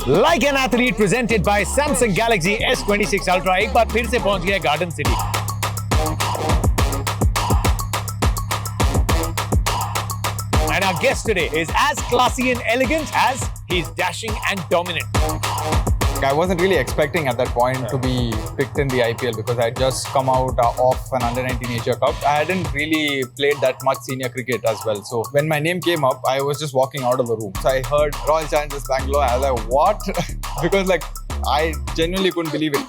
Like an athlete presented by Samsung Galaxy S26 Ultra. एक बार फिर से पहुंच गया garden city. And our guest today is as classy and elegant as he's dashing and dominant. I wasn't really expecting at that point to be picked in the IPL because I had just come out of an under-19 Asia Cup. I hadn't really played that much senior cricket as well. So when my name came up, I was just walking out of the room. So I heard Royal Challengers Bangalore. I was like, what? Because I genuinely couldn't believe it.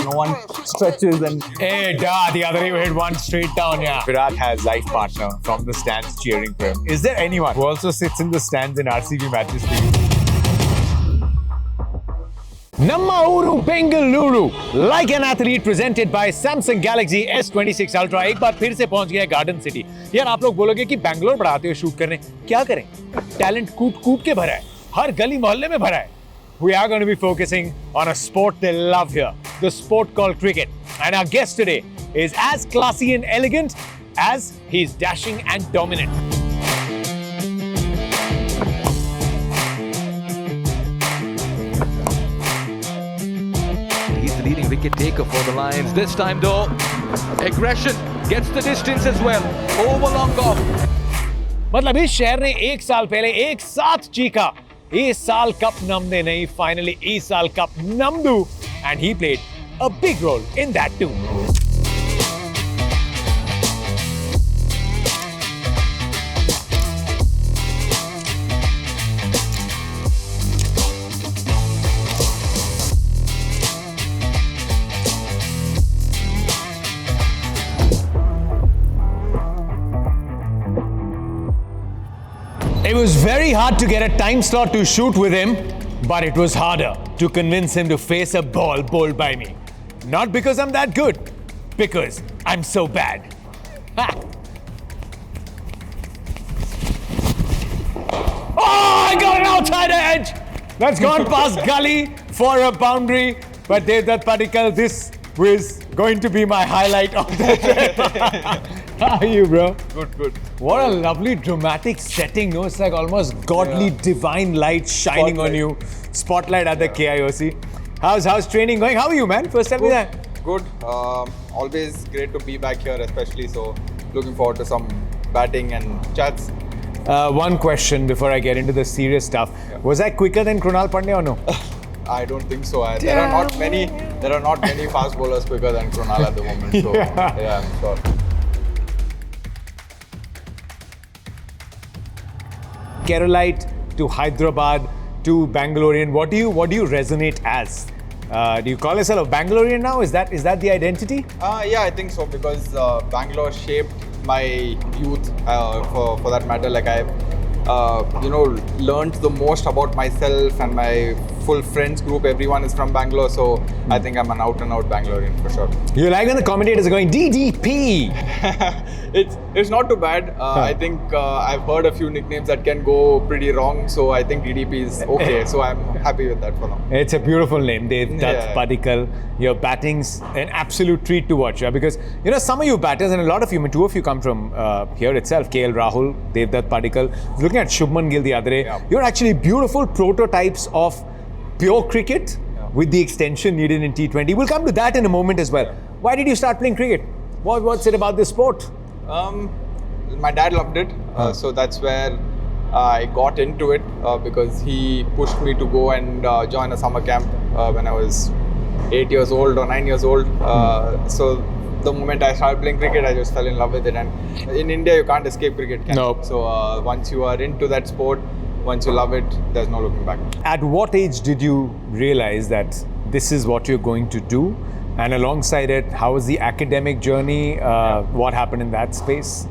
No one stretches and... Hey, the other you hit one straight down, yeah. Virat has life partner from the stands cheering for him. Is there anyone who also sits in the stands in RCB matches for you? Namma Bengaluru, like an athlete presented by Samsung Galaxy S26 Ultra. एक बार फिर से पहुंच गया garden city. यार आप लोग बोलोगे कि बैंगलोर बढ़ाते हुए शूट करने क्या करें? टैलेंट कूट के भरा है, हर गली मोहल्ले में भरा है. We are going to be focusing on a sport they love here, the sport called cricket. And our guest today is as classy and elegant as he's dashing and dominant. Leading wicket taker for the Lions. This time though, aggression gets the distance as well. Over long off. मतलब इस शहर ने एक साल पहले एक साथ चीखा, इस साल कप नम दे नहीं, finally इस साल कप नम दू, and he played a big role in that too. It was very hard to get a time slot to shoot with him, but it was harder to convince him to face a ball bowled by me. Not because I'm that good, because I'm so bad. Ha. Oh, I got an outside edge! That's gone past gully for a boundary, but Devdutt Padikkal, this was going to be my highlight of the trip. How are you, bro? Good. What a lovely dramatic setting, no? It's like almost godly, divine light shining on you. Spotlight at the KIOC. How's training going? How are you, man? First time Good. there. Good. Always great to be back here, especially. So looking forward to some batting and chats. One question before I get into the serious stuff. Yeah. Was I quicker than Krunal Pandya or no? I don't think so. There are not many fast bowlers quicker than Krunal at the moment. So yeah I'm sure. Keralite to Hyderabad to Bangalorean. What do you resonate as? Do you call yourself a Bangalorean now? Is that the identity? Yeah, I think so because Bangalore shaped my youth. For that matter, I've learned the most about myself and my full friends group. Everyone is from Bangalore, so I think I'm an out and out Bangalorean for sure. You like when the commentators are going DDP? It's not too bad. I think I've heard a few nicknames that can go pretty wrong, so I think DDP is okay. So I'm happy with that for now. It's a beautiful name, Devdutt Padikkal. Your batting's an absolute treat to watch, because some of you batters and a lot of you, two of you come from here itself. KL Rahul, Devdutt Padikkal. Looking at Shubman Gill the other day, you're actually beautiful prototypes of pure cricket with the extension needed in T20. We'll come to that in a moment as well. Why did you start playing cricket? What's it about this sport? My dad loved it, so that's where I got into it because he pushed me to go and join a summer camp when I was 8 years old or 9 years old. So the moment I started playing cricket, I just fell in love with it. And in India, you can't escape cricket. Nope. So once you are into that sport, once you love it, there's no looking back. At what age did you realize that this is what you're going to do? And alongside it, how was the academic journey? What happened in that space?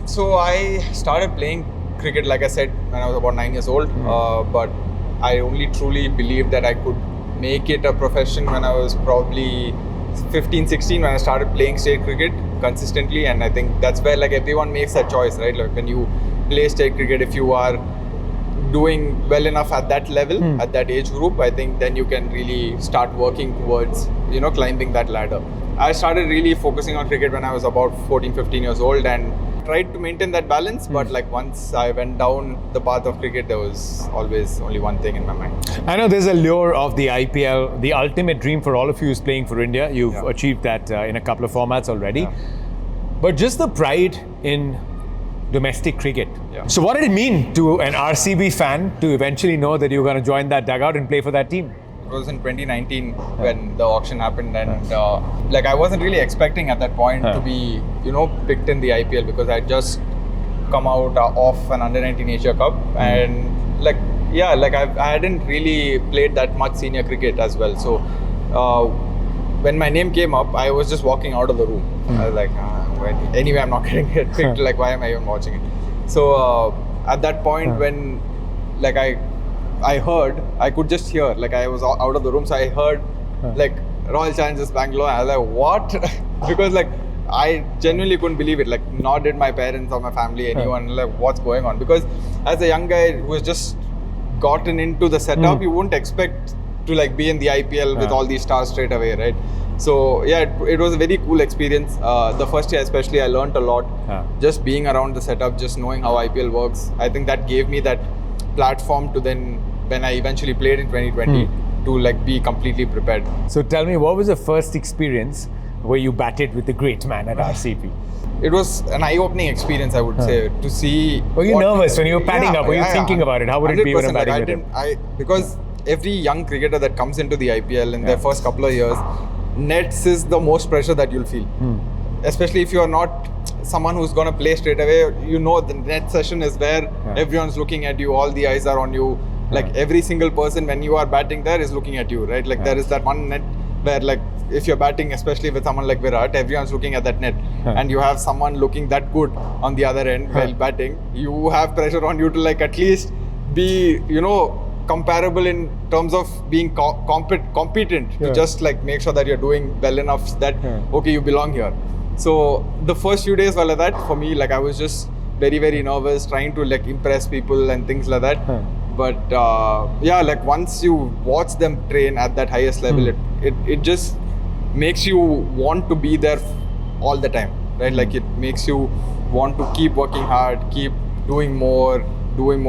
So I started playing cricket, like I said, when I was about 9 years old. But I only truly believed that I could make it a profession when I was probably 15, 16, when I started playing state cricket consistently. And I think that's where everyone makes that choice, right? When you play state cricket, if you are doing well enough at that level, at that age group, I think then you can really start working towards, climbing that ladder. I started really focusing on cricket when I was about 14, 15 years old, and tried to maintain that balance, but like once I went down the path of cricket, there was always only one thing in my mind. I know there's a lure of the IPL. The ultimate dream for all of you is playing for India. You've achieved that in a couple of formats already. Yeah. But just the pride in domestic cricket. Yeah. So what did it mean to an RCB fan to eventually know that you were going to join that dugout and play for that team? It was in 2019 when the auction happened, and like I wasn't really expecting at that point to be, picked in the IPL, because I just come out of an under-19 Asia Cup, and I hadn't really played that much senior cricket as well. So when my name came up, I was just walking out of the room. I was like, anyway, I'm not getting it picked. Like, why am I even watching it? So at that point, when I heard, I could just hear, like I was out of the room, so I heard like Royal Challengers Bangalore. I was like, what? Because like I genuinely couldn't believe it. Like, nor did my parents or my family, anyone. Like, what's going on? Because as a young guy who has just gotten into the setup, you wouldn't expect to like be in the IPL with all these stars straight away, right? So yeah, it was a very cool experience. The first year especially, I learned a lot. Just being around the setup, just knowing how IPL works. I think that gave me that platform to then, when I eventually played in 2020, to like be completely prepared. So tell me, what was the first experience where you batted with the great man at RCB? It was an eye-opening experience, I would say, to see. Were you nervous when you were padding up? Were you thinking about it? How would it be when I'm batting with him? Because every young cricketer that comes into the IPL in their first couple of years, nets is the most pressure that you'll feel. Especially if you are not someone who's going to play straight away. The net session is where everyone's looking at you, all the eyes are on you. Like every single person when you are batting there is looking at you, right? Like there is that one net where like if you're batting, especially with someone like Virat, everyone's looking at that net, and you have someone looking that good on the other end while batting. You have pressure on you to like at least be, comparable in terms of being competent to just like make sure that you're doing well enough that okay, you belong here. So the first few days were like that for me. Like I was just very, very nervous, trying to like impress people and things like that. But like once you watch them train at that highest level, it just makes you want to be there all the time, right? Like it makes you want to keep working hard, keep doing more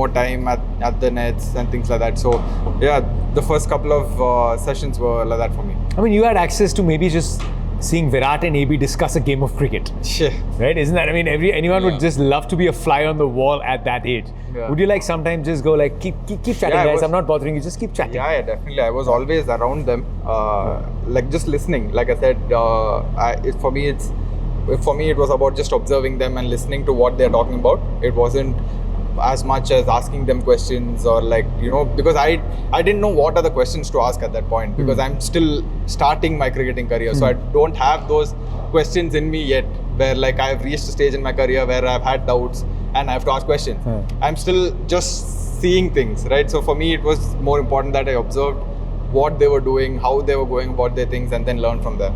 time at the nets and things like that. So yeah, the first couple of sessions were like that for me. I mean, you had access to maybe just seeing Virat and AB discuss a game of cricket. Yeah. Right? Isn't that? I mean, anyone would just love to be a fly on the wall at that age. Yeah. Would you like sometimes just go like, keep chatting, guys, I'm not bothering you, just keep chatting? Yeah, definitely. I was always around them, like just listening. Like I said, for me it was about just observing them and listening to what they're talking about. It wasn't as much as asking them questions or like, because I didn't know what are the questions to ask at that point, because I'm still starting my cricketing career. So I don't have those questions in me yet, where like I've reached a stage in my career where I've had doubts and I have to ask questions. I'm still just seeing things, right? So for me, it was more important that I observed what they were doing, how they were going about their things, and then learn from there.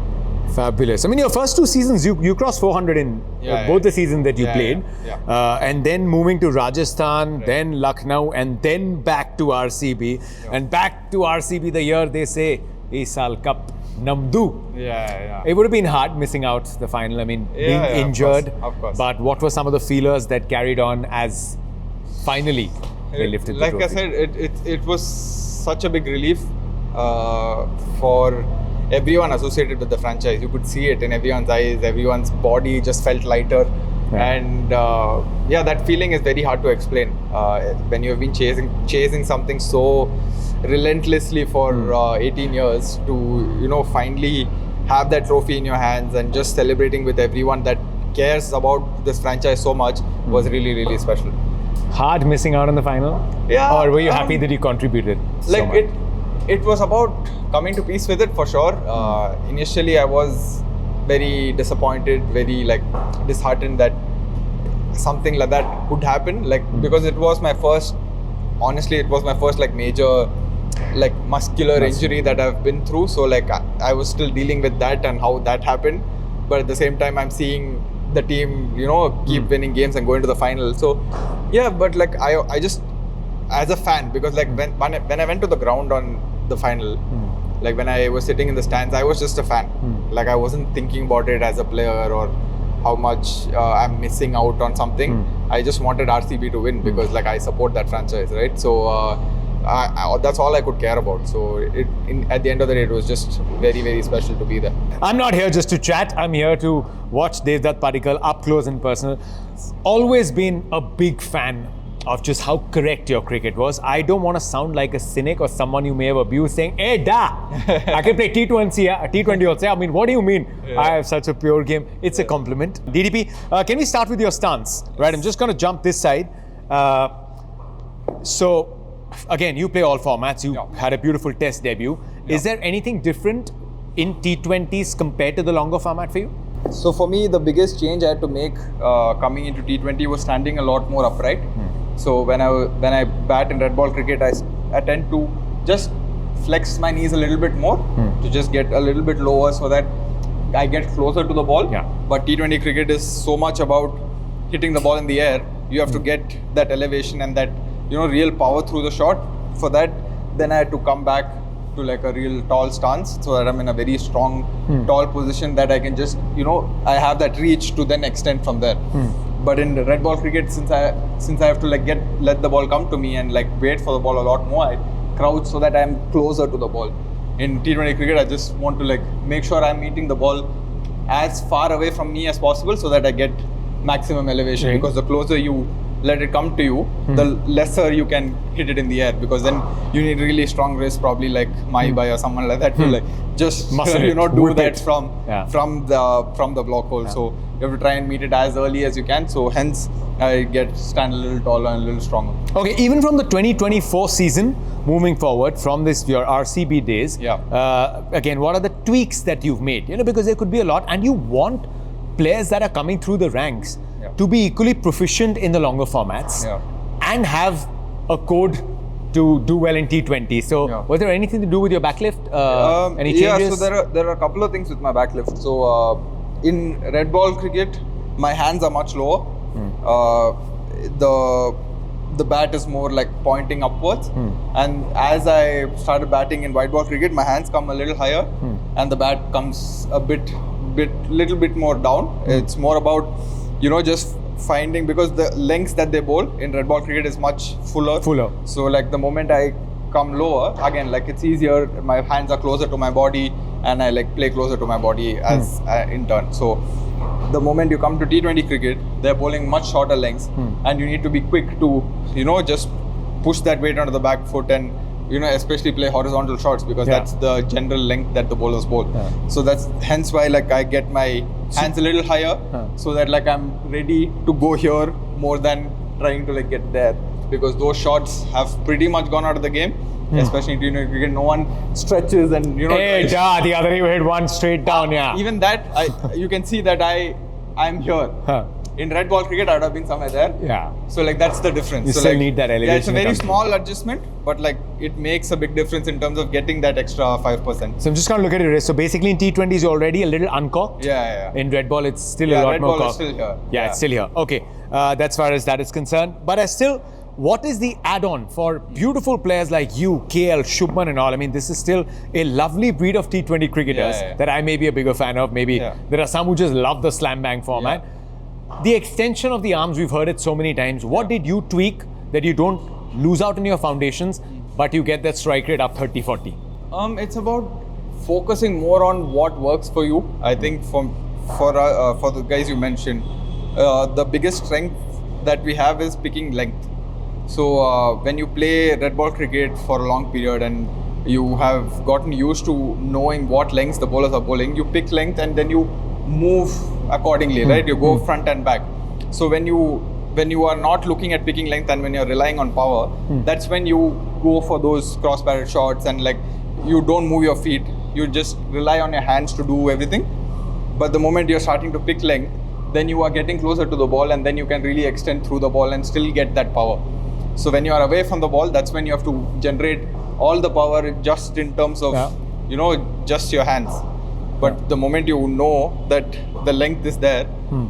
Fabulous. I mean, your first two seasons, you crossed 400 in both the seasons that you played. And then moving to Rajasthan, then Lucknow, and then back to RCB. And back to RCB the year they say, "Is saal cup namdu." It would have been hard missing out the final. I mean, being injured. Of course. But what were some of the feelers that carried on as finally they lifted the trophy? Like I said, it was such a big relief for everyone associated with the franchise. You could see it in everyone's eyes. Everyone's body just felt lighter. And that feeling is very hard to explain. When you have been chasing something so relentlessly for 18 years to finally have that trophy in your hands and just celebrating with everyone that cares about this franchise so much was really, really special. Hard missing out on the final? Yeah. Or were you happy that you contributed so much? It was about coming to peace with it for sure. Initially, I was very disappointed, very like disheartened that something like that could happen. Because it was my first, honestly, like major like muscular injury that I've been through. So like I was still dealing with that and how that happened. But at the same time, I'm seeing the team, keep winning games and going to the final. So yeah, but like I just, as a fan, because like when I went to the ground on the final, like when I was sitting in the stands, I was just a fan. Like I wasn't thinking about it as a player or how much I'm missing out on something. I just wanted RCB to win because like I support that franchise, right? So that's all I could care about. So at the end of the day, it was just very, very special to be there. I'm not here just to chat. I'm here to watch Devdutt Padikkal up close and personal. Always been a big fan of just how correct your cricket was. I don't want to sound like a cynic or someone you may have abused saying, hey, I can play T20 also. I mean, what do you mean? Yeah. I have such a pure game. It's a compliment. DDP, can we start with your stance? Right, I'm just going to jump this side. So, again, you play all formats. You had a beautiful test debut. Is there anything different in T20s compared to the longer format for you? So for me, the biggest change I had to make coming into T20 was standing a lot more upright. So when I bat in red ball cricket, I tend to just flex my knees a little bit more to just get a little bit lower so that I get closer to the ball. Yeah. But T20 cricket is so much about hitting the ball in the air. You have to get that elevation and that real power through the shot. For that, then I had to come back to like a real tall stance so that I'm in a very strong, tall position that I can just, I have that reach to then extend from there. But in the red ball cricket, since I have to like let the ball come to me and like wait for the ball a lot more, I crouch so that I'm closer to the ball. In T20 cricket, I just want to like make sure I'm meeting the ball as far away from me as possible so that I get maximum elevation. Because the closer you let it come to you, the lesser you can hit it in the air, because then you need really strong wrist, probably like Maibai or someone like that to like just do that from the block hole. So you have to try and meet it as early as you can. So hence I stand a little taller and a little stronger. Okay, even from the 2024 season moving forward from your RCB days, again, what are the tweaks that you've made? Because there could be a lot, and you want players that are coming through the ranks to be equally proficient in the longer formats and have a code to do well in T20. So was there anything to do with your backlift? Any changes? So there are a couple of things with my backlift. So in red ball cricket, my hands are much lower. The bat is more like pointing upwards. And as I started batting in white ball cricket, my hands come a little higher and the bat comes a little bit more down. It's more about just finding, because the lengths that they bowl in red ball cricket is much fuller. So like the moment I come lower, again, like it's easier, my hands are closer to my body and I like play closer to my body as in turn. So the moment you come to T20 cricket, they're bowling much shorter lengths and you need to be quick to, just push that weight onto the back foot and especially play horizontal shots, because that's the general length that the bowlers bowl. So that's hence why like I get my hands a little higher so that like I'm ready to go here more than trying to like get there, because those shots have pretty much gone out of the game. Especially in T20 cricket, no one stretches and the other you hit one straight down. Even that, you can see that I'm here. In red ball cricket, I would have been somewhere there. So like that's the difference. You so still like, need that elevation. It's a very small adjustment, but like it makes a big difference in terms of getting that extra 5%. So I'm just going to look at your wrist. So basically in T20s, you're already a little uncorked. In red ball, it's still a lot more corked. Red ball is still here. It's still here. Okay, that's far as that is concerned. But what is the add-on for beautiful players like you, KL, Shubman and all? I mean, this is still a lovely breed of T20 cricketers that I may be a bigger fan of. Maybe there are some who just love the slam bang format. The extension of the arms, we've heard it so many times. What did you tweak that you don't lose out in your foundations, but you get that strike rate up 30-40? It's about focusing more on what works for you. I think for the guys you mentioned, the biggest strength that we have is picking length. So when you play red ball cricket for a long period and you have gotten used to knowing what lengths the bowlers are bowling, you pick length and then you move accordingly, right? You go front and back. So when you are not looking at picking length and when you're relying on power, that's when you go for those cross-barrel shots and like you don't move your feet. You just rely on your hands to do everything. But the moment you're starting to pick length, then you are getting closer to the ball and then you can really extend through the ball and still get that power. So when you are away from the ball, that's when you have to generate all the power just in terms of, just your hands. But the moment you know that the length is there,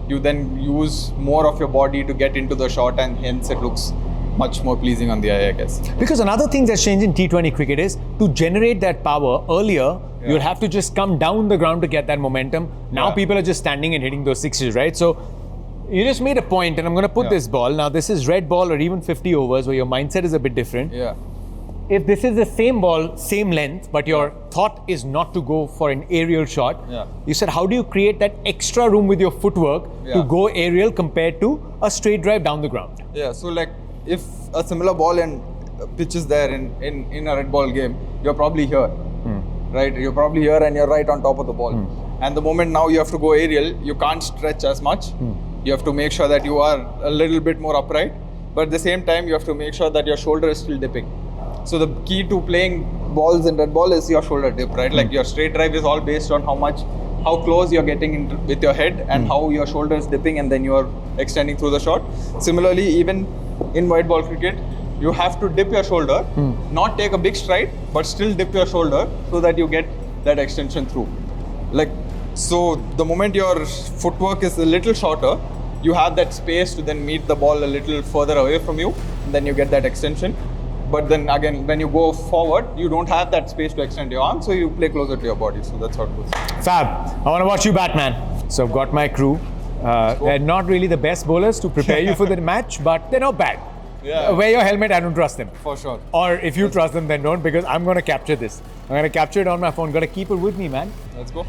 you then use more of your body to get into the shot and hence it looks much more pleasing on the eye, I guess. Because another thing that's changed in T20 cricket is to generate that power earlier, you'll have to just come down the ground to get that momentum. Now people are just standing and hitting those sixes, right? So you just made a point, and I'm going to put this ball. Now this is red ball or even 50 overs where your mindset is a bit different. Yeah. If this is the same ball, same length, but your thought is not to go for an aerial shot, you said, how do you create that extra room with your footwork to go aerial compared to a straight drive down the ground? Yeah, so like if a similar ball and pitch is there in a red ball game, you're probably here, right? You're probably here and you're right on top of the ball. And the moment now you have to go aerial, you can't stretch as much. You have to make sure that you are a little bit more upright, but at the same time, you have to make sure that your shoulder is still dipping. So the key to playing balls in red ball is your shoulder dip, right? Like your straight drive is all based on how close you're getting with your head and how your shoulder is dipping, and then you're extending through the shot. Similarly, even in white ball cricket, you have to dip your shoulder, not take a big stride, but still dip your shoulder so that you get that extension through. Like, so the moment your footwork is a little shorter, you have that space to then meet the ball a little further away from you, and then you get that extension. But then again, when you go forward, you don't have that space to extend your arm, so you play closer to your body. So that's how it goes. Fab. I want to watch you bat, man. So I've got my crew. They're not really the best bowlers to prepare you for the match, but they're not bad. Yeah. Wear your helmet, I don't trust them. For sure. Or if you trust them, then don't, because I'm going to capture this. I'm going to capture it on my phone. Got to keep it with me, man. Let's go.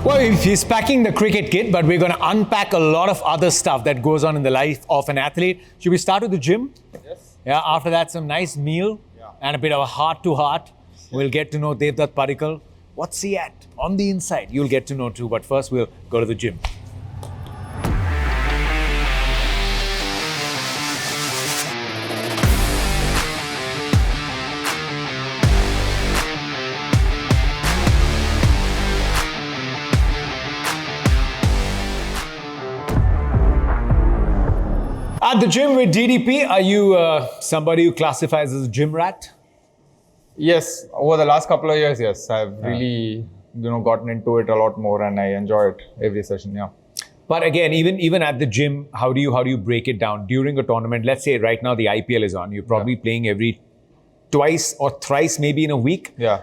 Well, he's packing the cricket kit, but we're going to unpack a lot of other stuff that goes on in the life of an athlete. Should we start with the gym? Yes. Yeah, after that, some nice meal and a bit of a heart-to-heart. We'll get to know Devdutt Padikkal. What's he at? On the inside, you'll get to know too. But first, we'll go to the gym. At the gym with DDP, are you somebody who classifies as a gym rat? Yes, over the last couple of years, yes, I've really gotten into it a lot more, and I enjoy it every session. Yeah. But again, even at the gym, how do you break it down during a tournament? Let's say right now the IPL is on. You're probably playing every twice or thrice, maybe in a week. Yeah.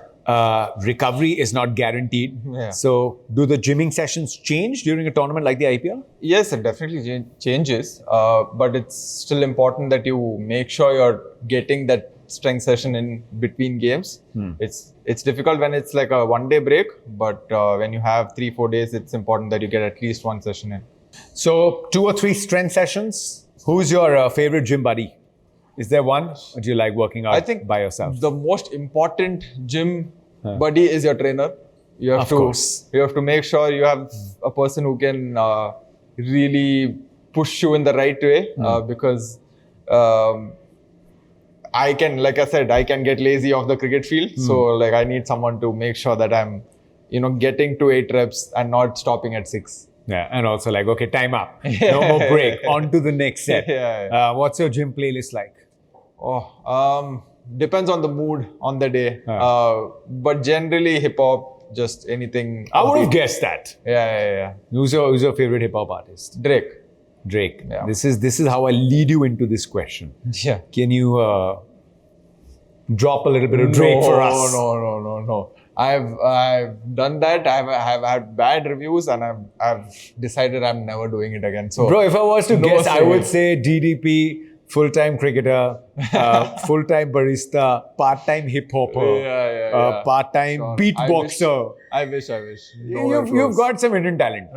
Recovery is not guaranteed. Yeah. So do the gymming sessions change during a tournament like the IPL? Yes, it definitely changes. But it's still important that you make sure you're getting that strength session in between games. It's difficult when it's like a one-day break, but when you have 3-4 days, it's important that you get at least one session in. So 2 or 3 strength sessions. Who's your favorite gym buddy? Is there one, or do you like working out by yourself? The most important gym buddy is your trainer. You have to make sure you have a person who can really push you in the right way, because I can, like I said, I can get lazy off the cricket field. So like I need someone to make sure that I'm, getting to 8 reps and not stopping at 6. Yeah, and also like, okay, time up. No more break. On to the next set. What's your gym playlist like? Depends on the mood on the day. But generally hip hop, just anything. I would have guessed that. Yeah. Who's your favorite hip hop artist? Drake. Yeah. This is how I lead you into this question. Yeah. Can you drop a little bit of Drake for us? No. I've done that. I've had bad reviews, and I've decided I'm never doing it again. So, bro, if I was to guess, I would say DDP, full-time cricketer, full-time barista, part-time hip-hopper, part-time beatboxer. I wish. You've got some hidden talent.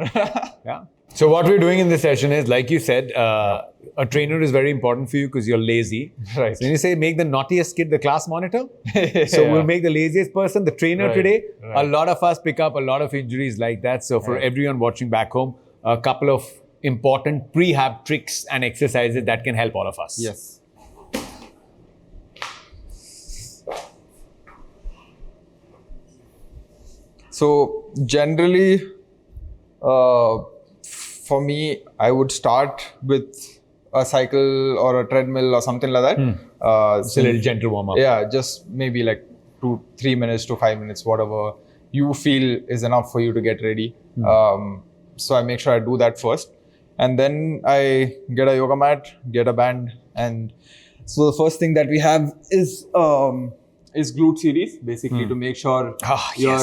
Yeah. So what we're doing in this session is, like you said, a trainer is very important for you because you're lazy. Right. So when you say make the naughtiest kid the class monitor, so we'll make the laziest person the trainer today. A lot of us pick up a lot of injuries like that. So for everyone watching back home, a couple of important prehab tricks and exercises that can help all of us. Yes. So generally, for me, I would start with a cycle or a treadmill or something like that. It's a little gentle warm up. Yeah, just maybe like 3 minutes to 5 minutes, whatever you feel is enough for you to get ready. So I make sure I do that first. And then I get a yoga mat, get a band. And so the first thing that we have is glute series, basically to make sure your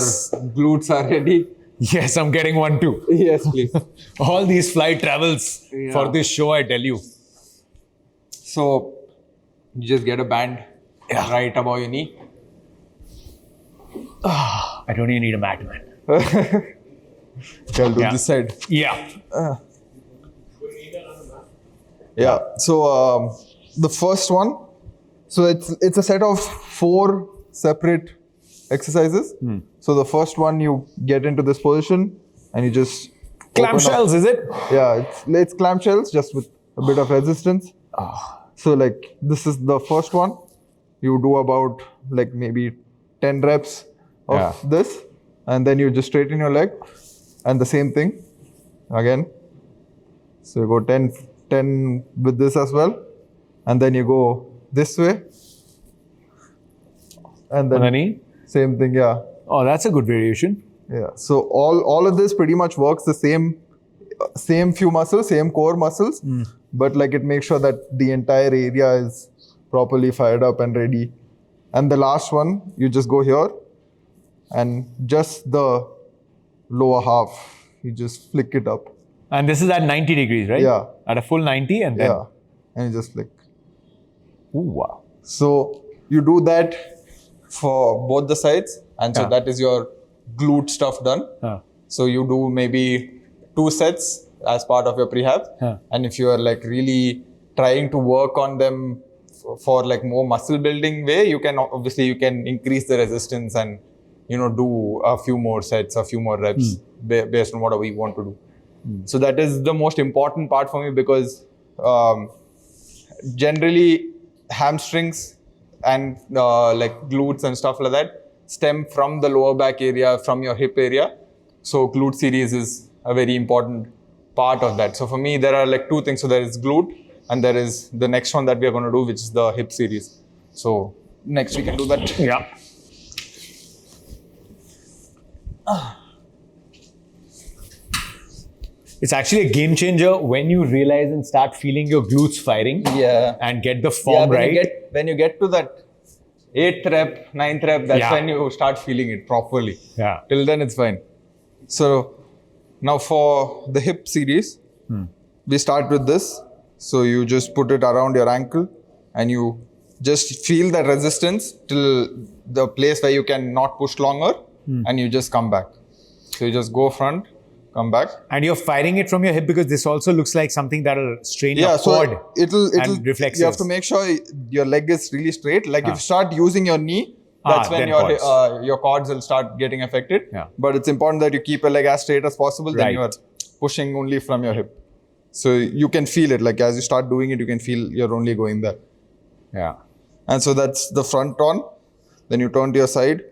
glutes are ready. Yes, I'm getting one too. Yes, please. All these flight travels for this show, I tell you. So you just get a band right above your knee. I don't even need a mat, man. I'll do this side. Yeah. Yeah. So the first one, so it's a set of 4 separate exercises. So the first one, you get into this position and you just Clamshells, is it? Yeah, it's clamshells just with a bit of resistance. So like this is the first one. You do about like maybe 10 reps of this, and then you just straighten your leg, and the same thing again. So you go 10 with this as well, and then you go this way, and then knee? Same thing, yeah. Oh, that's a good variation. Yeah. So all of this pretty much works the same few muscles, same core muscles, but like it makes sure that the entire area is properly fired up and ready. And the last one, you just go here, and just the lower half, you just flick it up. And this is at 90 degrees, right? Yeah. At a full 90 and then... Yeah. And you just flick. Ooh, wow. So you do that for both the sides. And so that is your glute stuff done. So you do maybe 2 sets as part of your prehab. And if you are like really trying to work on them for like more muscle building way, you can increase the resistance and do a few more sets, a few more reps based on whatever you want to do. So that is the most important part for me, because generally hamstrings and like glutes and stuff like that stem from the lower back area, from your hip area. So glute series is a very important part of that. So for me, there are like 2 things. So there is glute, and there is the next one that we are going to do, which is the hip series. So next we can do that. Yeah. It's actually a game changer when you realize and start feeling your glutes firing. Yeah. And get the form right. When you get to that 8th rep, 9th rep, that's when you start feeling it properly. Yeah. Till then, it's fine. So now for the hip series, we start with this. So you just put it around your ankle and you just feel that resistance till the place where you can not push longer, and you just come back. So you just go front, come back. And you're firing it from your hip, because this also looks like something that'll strain your quad. So it'll reflexes. You have to make sure your leg is really straight. Like if you start using your knee, that's when your quads will start getting affected. Yeah. But it's important that you keep your leg as straight as possible. Then you are pushing only from your hip. So you can feel it. Like as you start doing it, you can feel you're only going there. Yeah. And so that's the front on. Then you turn to your side,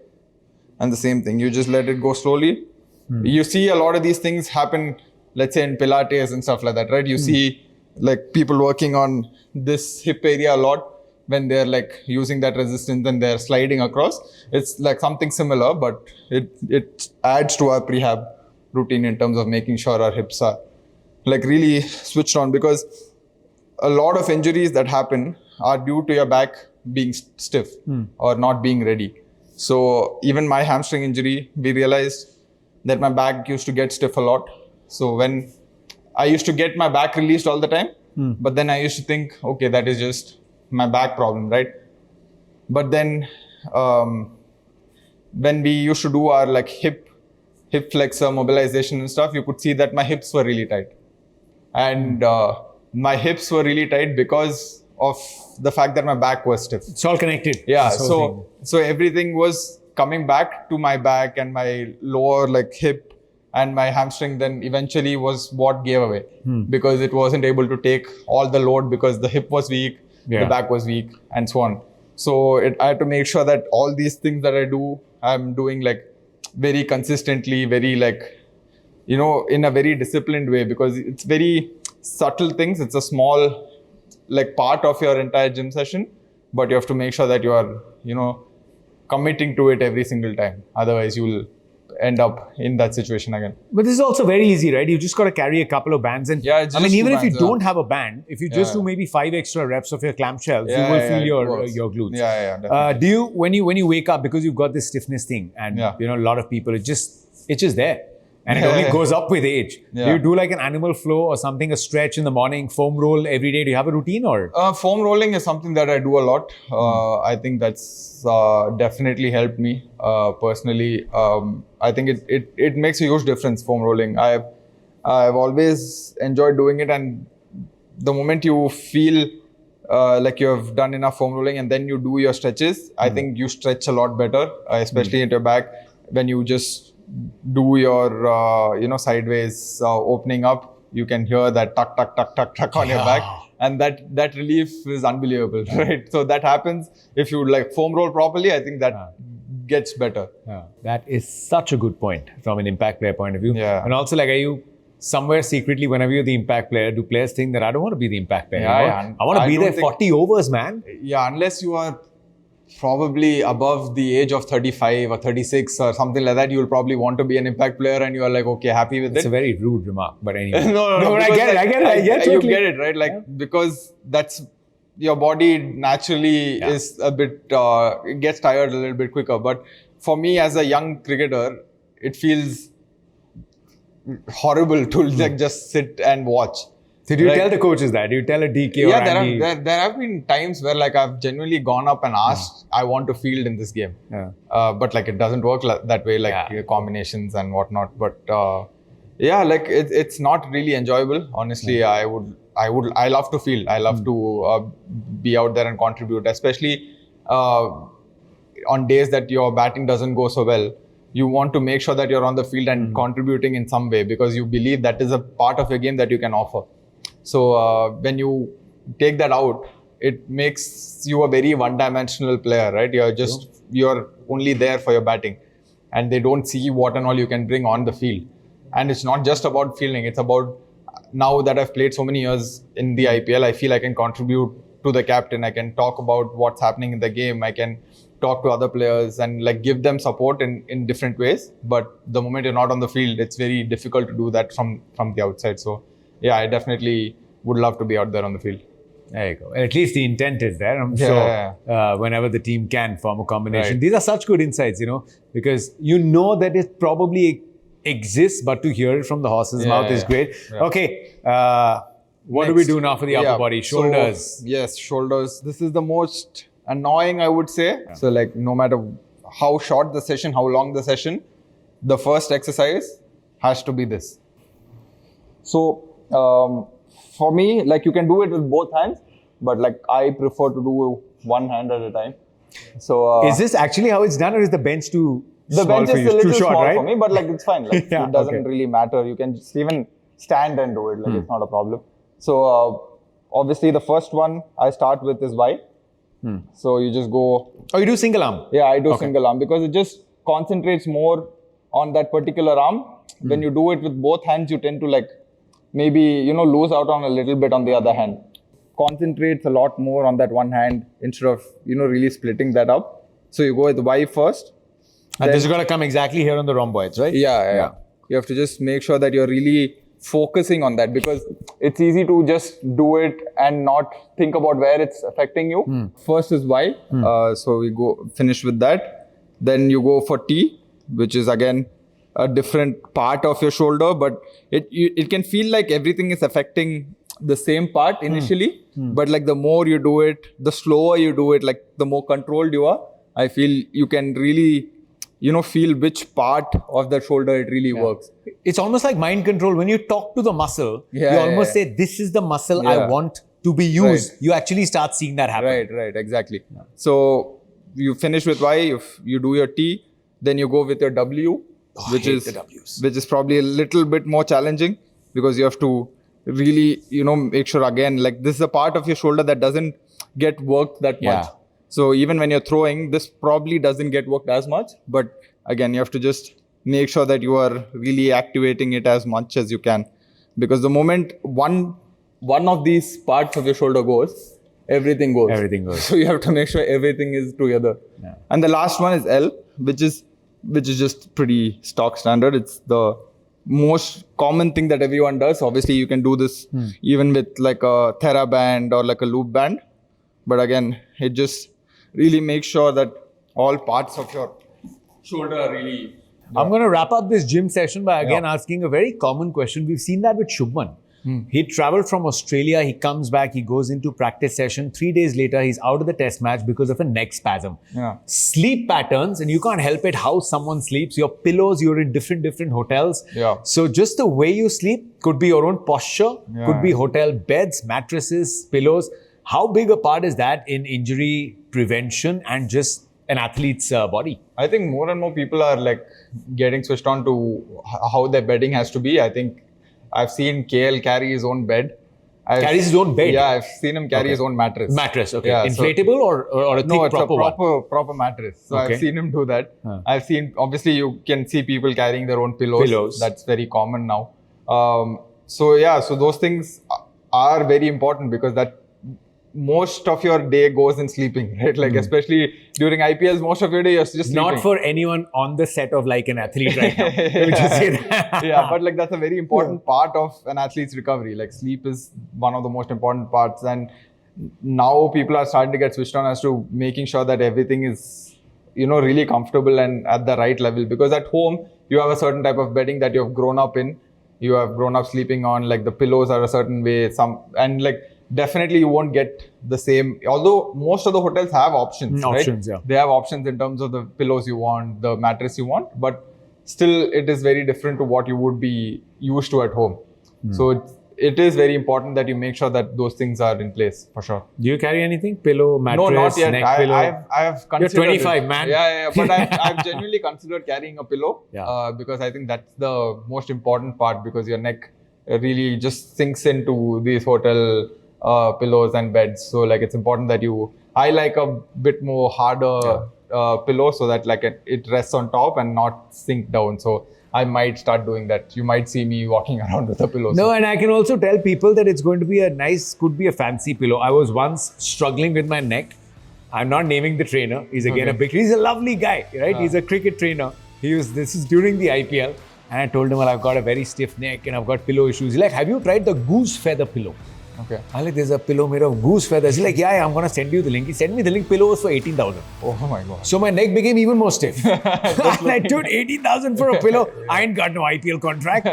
and the same thing. You just let it go slowly. You see a lot of these things happen, let's say in Pilates and stuff like that, right? You see like people working on this hip area a lot when they're like using that resistance and they're sliding across. It's like something similar, but it adds to our prehab routine in terms of making sure our hips are like really switched on, because a lot of injuries that happen are due to your back being stiff or not being ready. So even my hamstring injury, we realized that my back used to get stiff a lot. So when I used to get my back released all the time, but then I used to think, okay, that is just my back problem, right? But then when we used to do our like hip flexor mobilization and stuff, you could see that my hips were really tight. And my hips were really tight because of the fact that my back was stiff. It's all connected. Yeah. So everything was coming back to my back, and my lower like hip and my hamstring then eventually was what gave away, because it wasn't able to take all the load, because the hip was weak, the back was weak, and so on. So I had to make sure that all these things that I do, I'm doing like very consistently, very like, in a very disciplined way, because it's very subtle things. It's a small like part of your entire gym session, but you have to make sure that you are, committing to it every single time. Otherwise, you'll end up in that situation again. But this is also very easy, right? You just got to carry a couple of bands. And Yeah, it's I mean, just even two if you bands, yeah. don't have a band, if you just do maybe 5 extra reps of your clamshells, you Yeah, will yeah, feel it works. your glutes. Yeah, definitely. Do you, when you wake up, because you've got this stiffness thing, and Yeah. you know, a lot of people, it's just there. And it Yeah, only yeah. goes up with age. Yeah. Do you do like an animal flow or something, a stretch in the morning, foam roll every day? Do you have a routine or? Foam rolling is something that I do a lot. I think that's definitely helped me personally. I think it makes a huge difference, foam rolling. I've always enjoyed doing it, and the moment you feel like you have done enough foam rolling and then you do your stretches, I think you stretch a lot better, especially at your back when you just do your sideways opening up. You can hear that tuck tuck tuck tuck tuck on your back, and that relief is unbelievable, right? So that happens if you like foam roll properly. I think that gets better. That is such a good point from an impact player point of view. Yeah. And also, like, are you somewhere secretly, whenever you're the impact player, do players think that I don't want to be the impact player? Yeah. I want to I be don't there think- 40 overs, man. Yeah, unless you are probably above the age of 35 or 36 or something like that, you will probably want to be an impact player, and you are like, okay, happy with It's it. a very rude remark, but anyway. No, but I because, get it. like, I get it. Yeah, you totally. get it, right? Like, because that's your body naturally is a bit, it gets tired a little bit quicker. But for me as a young cricketer, it feels horrible to like just sit and watch. So do you Right. tell the coaches that? Do you tell a DK or Yeah, Andy? there have been times where like I've genuinely gone up and asked, I want to field in this game. Yeah. But like it doesn't work that way, like combinations and whatnot. But yeah, like it's not really enjoyable. Honestly, I love to field. I love to be out there and contribute, especially on days that your batting doesn't go so well. You want to make sure that you're on the field and contributing in some way, because you believe that is a part of your game that you can offer. So when you take that out, it makes you a very one-dimensional player, right? You're only there for your batting, and they don't see what and all you can bring on the field. And it's not just about fielding. It's about, now that I've played so many years in the IPL, I feel I can contribute to the captain. I can talk about what's happening in the game. I can talk to other players and like give them support in different ways. But the moment you're not on the field, it's very difficult to do that from the outside. So yeah, I definitely would love to be out there on the field. There you go. At least the intent is there. I'm Yeah. sure whenever the team can form a combination. Right. These are such good insights, because you know that it probably exists, but to hear it from the horse's mouth is great. Yeah. Okay. What do we do now for the upper body? Shoulders. So, yes, shoulders. This is the most annoying, I would say. Yeah. So like no matter how short the session, how long the session, the first exercise has to be this. So for me, like you can do it with both hands, but like I prefer to do one hand at a time. So is this actually how it's done, or is the bench too the small bench for is you? a little Too short, small right? for me, but like it's fine. Like Yeah, it doesn't okay. really matter. You can just even stand and do it. Like it's not a problem. So obviously the first one I start with is Y. So you just go. Oh, you do single arm? Yeah, I do single arm because it just concentrates more on that particular arm. When you do it with both hands, you tend to like maybe lose out on a little bit on the other hand. Concentrates a lot more on that one hand instead of really splitting that up. So you go with Y first. And this is going to come exactly here on the rhomboids, right? Yeah. You have to just make sure that you're really focusing on that, because it's easy to just do it and not think about where it's affecting you. First is Y. So we go finish with that. Then you go for T, which is again a different part of your shoulder, but it can feel like everything is affecting the same part initially. But like the more you do it, the slower you do it, like the more controlled you are. I feel you can really feel which part of the shoulder it really works. It's almost like mind control. When you talk to the muscle, you almost say, this is the muscle I want to be used. Right. You actually start seeing that happen. Right, exactly. Yeah. So you finish with Y, if you do your T, then you go with your W, which is probably a little bit more challenging, because you have to really, make sure again, like this is a part of your shoulder that doesn't get worked that much. So even when you're throwing, this probably doesn't get worked as much. But again, you have to just make sure that you are really activating it as much as you can. Because the moment one of these parts of your shoulder goes, everything goes. Everything goes. So you have to make sure everything is together. Yeah. And the last one is L, which is just pretty stock standard. It's the most common thing that everyone does. Obviously, you can do this even with like a TheraBand or like a loop band. But again, it just really makes sure that all parts of your shoulder are really... I'm going to wrap up this gym session by again asking a very common question. We've seen that with Shubman. He traveled from Australia, he comes back, he goes into practice session. 3 days later, he's out of the test match because of a neck spasm. Yeah. Sleep patterns, and you can't help it how someone sleeps. Your pillows, you're in different hotels. Yeah. So just the way you sleep could be your own posture, could be hotel beds, mattresses, pillows. How big a part is that in injury prevention and just an athlete's body? I think more and more people are like getting switched on to how their bedding has to be. I think I've seen KL carry his own bed. Carries his own bed? Yeah, I've seen him carry his own mattress. Mattress, okay. Yeah, Inflatable or a thick no, it's proper a one? proper mattress. So Okay. I've seen him do that. I've seen, obviously you can see people carrying their own pillows. That's very common now. So those things are very important because that most of your day goes in sleeping, right? Like especially during IPLs, most of your day you're just sleeping. Not for anyone on the set of like an athlete right now. Let me just say that. Yeah, but like that's a very important part of an athlete's recovery. Like sleep is one of the most important parts, and now people are starting to get switched on as to making sure that everything is, really comfortable and at the right level. Because at home you have a certain type of bedding that you have grown up in. You have grown up sleeping on, like the pillows are a certain way. Definitely you won't get the same, although most of the hotels have options, right? Yeah. They have options in terms of the pillows you want, the mattress you want, but still it is very different to what you would be used to at home. So it is very important that you make sure that those things are in place for sure. Do you carry anything? Pillow, mattress, no, not yet. neck pillow? I have considered. You're 25, man. Yeah, but I've genuinely considered carrying a pillow because I think that's the most important part, because your neck really just sinks into these hotel pillows and beds. So like it's important that I like a bit more harder pillow so that like it rests on top and not sink down. So I might start doing that. You might see me walking around with a pillow. No, and I can also tell people that it's going to be could be a fancy pillow. I was once struggling with my neck. I'm not naming the trainer. He's again he's a lovely guy, right? He's a cricket trainer. This is during the IPL. And I told him, well, I've got a very stiff neck and I've got pillow issues. He's like, have you tried the goose feather pillow? Okay. I'm like, there's a pillow made of goose feathers. He's like, yeah, I'm going to send you the link. He sent me the link. Pillow was for 18,000. Oh my God. So my neck became even more stiff. And I took 18,000 for a pillow. I ain't got no IPL contract.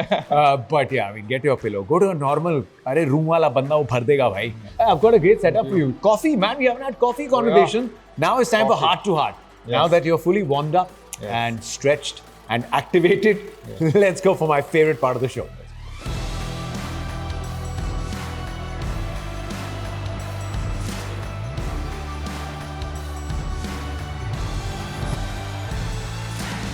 But yeah, I mean, get your pillow. Go to a normal, room wala banda wo bhar dega bhai. I've got a great setup for you. Coffee, man. We haven't had coffee conversation. Now it's time for heart to heart. Now that you're fully warmed up and stretched and activated, let's go for my favorite part of the show.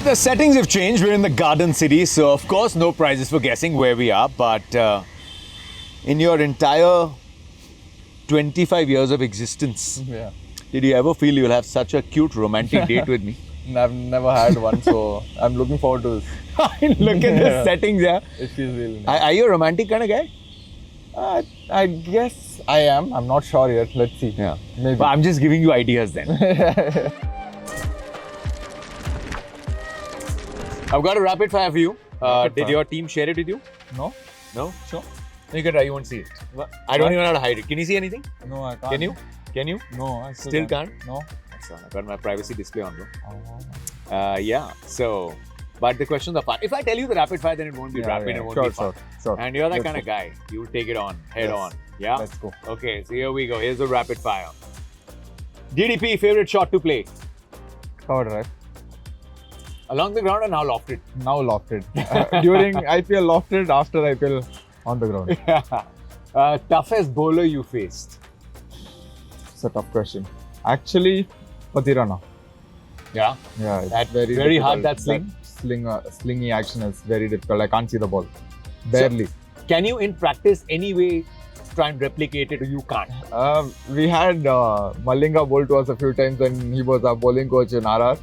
The settings have changed. We're in the Garden City, so of course no prizes for guessing where we are, but in your entire 25 years of existence, did you ever feel you'll have such a cute romantic date with me? I've never had one, so I'm looking forward to this. Look at the settings, yeah. It feels really nice. Are you a romantic kind of guy? I guess I am. I'm not sure yet. Let's see. Yeah. Maybe. But I'm just giving you ideas then. I've got a rapid fire for you. Did your team share it with you? No. No? Sure. You can try, you won't see it. I don't even know how to hide it. Can you see anything? No, I can't. Can you? Can you? No, I Still can't? No. I've got my privacy display on, bro. Oh. Yeah, so, but the questions are fun. If I tell you the rapid fire, then it won't be rapid, it won't be fun. Sure. And you're that Let's kind of guy. You take it on, head on. Yeah? Let's go. Okay, so here we go. Here's the rapid fire. DDP, favorite shot to play? Cover drive. Along the ground or now lofted? Now lofted. During IPL lofted, after IPL on the ground. Toughest bowler you faced? It's a tough question. Actually, Patirana. Yeah? Yeah, it's That very difficult. hard. That sling? Slingy action is very difficult. I can't see the ball. Barely. So, can you in practice anyway try and replicate it or you can't? We had Malinga bowl to us a few times when he was our bowling coach in RR.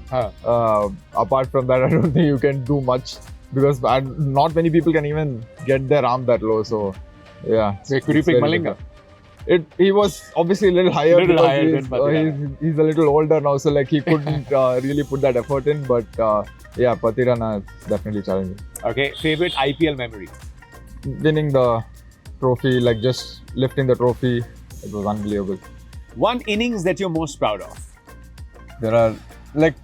Apart from that, I don't think you can do much because not many people can even get their arm that low. So, yeah. Could you pick Malinga? He was obviously a little higher Little because higher than Patirana. he's a little older now, so like he couldn't really put that effort in. But yeah, Patirana is definitely challenging. Okay, favorite IPL memory? Winning the trophy, like just lifting the trophy, it was unbelievable. One innings that you're most proud of? There are like